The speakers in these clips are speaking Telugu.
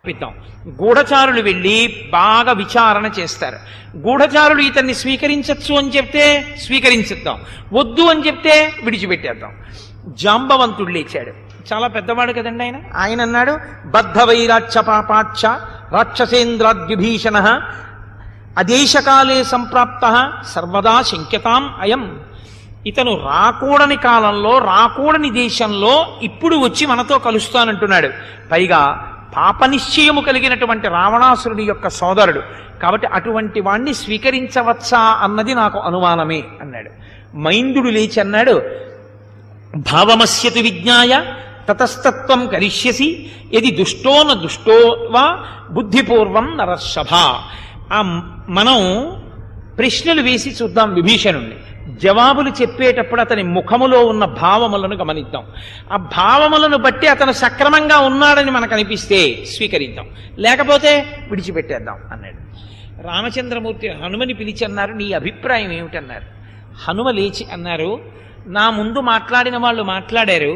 పిద్దాం. గూఢచారులు వెళ్ళి బాగా విచారణ చేస్తారు. గూఢచారులు ఇతన్ని స్వీకరించచ్చు అని చెప్తే స్వీకరించిద్దాం, వద్దు అని చెప్తే విడిచిపెట్టేద్దాం. జాంబవంతుడు లేచాడు, చాలా పెద్దవాడు కదండి ఆయన. ఆయన అన్నాడు, బద్ధవైరాచ్య పాపాచ్చ రాక్షసేంద్రాద్యుభీషణ అదేశకాలే సంప్రాప్త సర్వదా శంక్యతాం అయం. ఇతను రాకూడని కాలంలో రాకూడని దేశంలో ఇప్పుడు వచ్చి మనతో కలుస్తానంటున్నాడు. పైగా పాపనిశ్చయము కలిగినటువంటి రావణాసురుడి యొక్క సోదరుడు కాబట్టి అటువంటి వాణ్ణి స్వీకరించవచ్చా అన్నది నాకు అనుమానమే అన్నాడు. మైందుడు లేచి అన్నాడు, భావమస్యతు విజ్ఞాయ తతస్తత్వం కరిష్యసి యది దుష్టో న దుష్టో వా బుద్ధిపూర్వం నరర్షభ. మనం ప్రశ్నలు వేసి చూద్దాం విభీషణుణ్ణి. జవాబులు చెప్పేటప్పుడు అతని ముఖములో ఉన్న భావములను గమనిద్దాం. ఆ భావములను బట్టి అతను సక్రమంగా ఉన్నాడని మనకు అనిపిస్తే స్వీకరిద్దాం, లేకపోతే విడిచిపెట్టేద్దాం అన్నాడు. రామచంద్రమూర్తి హనుమని పిలిచి అన్నారు, నీ అభిప్రాయం ఏమిటన్నారు. హనుమ లేచి అన్నారు, నా ముందు మాట్లాడిన వాళ్ళు మాట్లాడారు,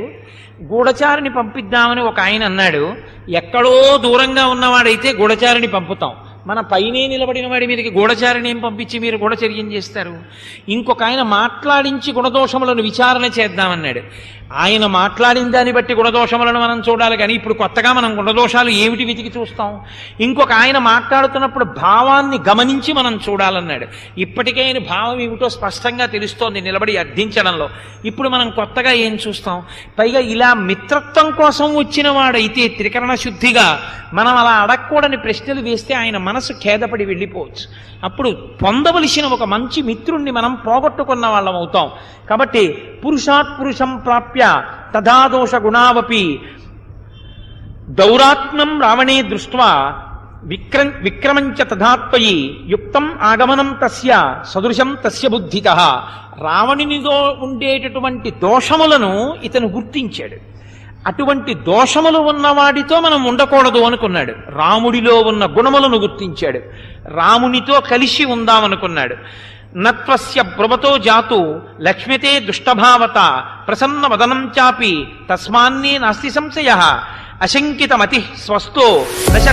గూఢచారిని పంపిద్దామని ఒక ఆయన అన్నాడు. ఎక్కడో దూరంగా ఉన్నవాడైతే గూఢచారిని పంపుతాం, మన పైనే నిలబడిన వాడి మీదకి గూఢచారిని ఏం పంపించి మీరు గూఢచర్యం చేస్తారు. ఇంకొక ఆయన మాట్లాడించి గుణదోషములను విచారణ చేద్దామన్నాడు. ఆయన మాట్లాడిన దాన్ని బట్టి గుణదోషములను మనం చూడాలి, కానీ ఇప్పుడు కొత్తగా మనం గుణదోషాలు ఏమిటి వెతికి చూస్తాం. ఇంకొక ఆయన మాట్లాడుతున్నప్పుడు భావాన్ని గమనించి మనం చూడాలన్నాడు. ఇప్పటికే ఆయన భావం ఏమిటో స్పష్టంగా తెలుస్తోంది నిలబడి అర్థించడంలో. ఇప్పుడు మనం కొత్తగా ఏం చూస్తాం. పైగా ఇలా మిత్రత్వం కోసం వచ్చిన వాడైతే త్రికరణ శుద్ధిగా మనం అలా అడగకూడని ప్రశ్నలు వేస్తే ఆయన మనసు ఖేదపడి వెళ్ళిపోవచ్చు. అప్పుడు పొందవలసిన ఒక మంచి మిత్రుణ్ణి మనం పోగొట్టుకున్న వాళ్ళం అవుతాం. కాబట్టి పురుషాత్ పురుషం ప్రాప్య తథాదోష గుణావపి దౌరాత్మ్యం రావణే దృష్ట్వా విక్రమంచ తథాత్వయి యుక్తం ఆగమనం తస్య సదృశం తస్య బుద్ధితః. రావణునిలో ఉండేటటువంటి దోషములను ఇతను గుర్తించాడు. అటువంటి దోషములు ఉన్నవాడితో మనం ఉండకూడదు అనుకున్నాడు. రాముడిలో ఉన్న గుణములను గుర్తించాడు, రామునితో కలిసి ఉందామనుకున్నాడు. నత్వస్య బ్రువతో జాతు లక్ష్మితే దుష్టభావత ప్రసన్న వదనం చాపి తస్మాన్నే నాస్తి సంశయ అశంకితమతి స్వస్థో నశ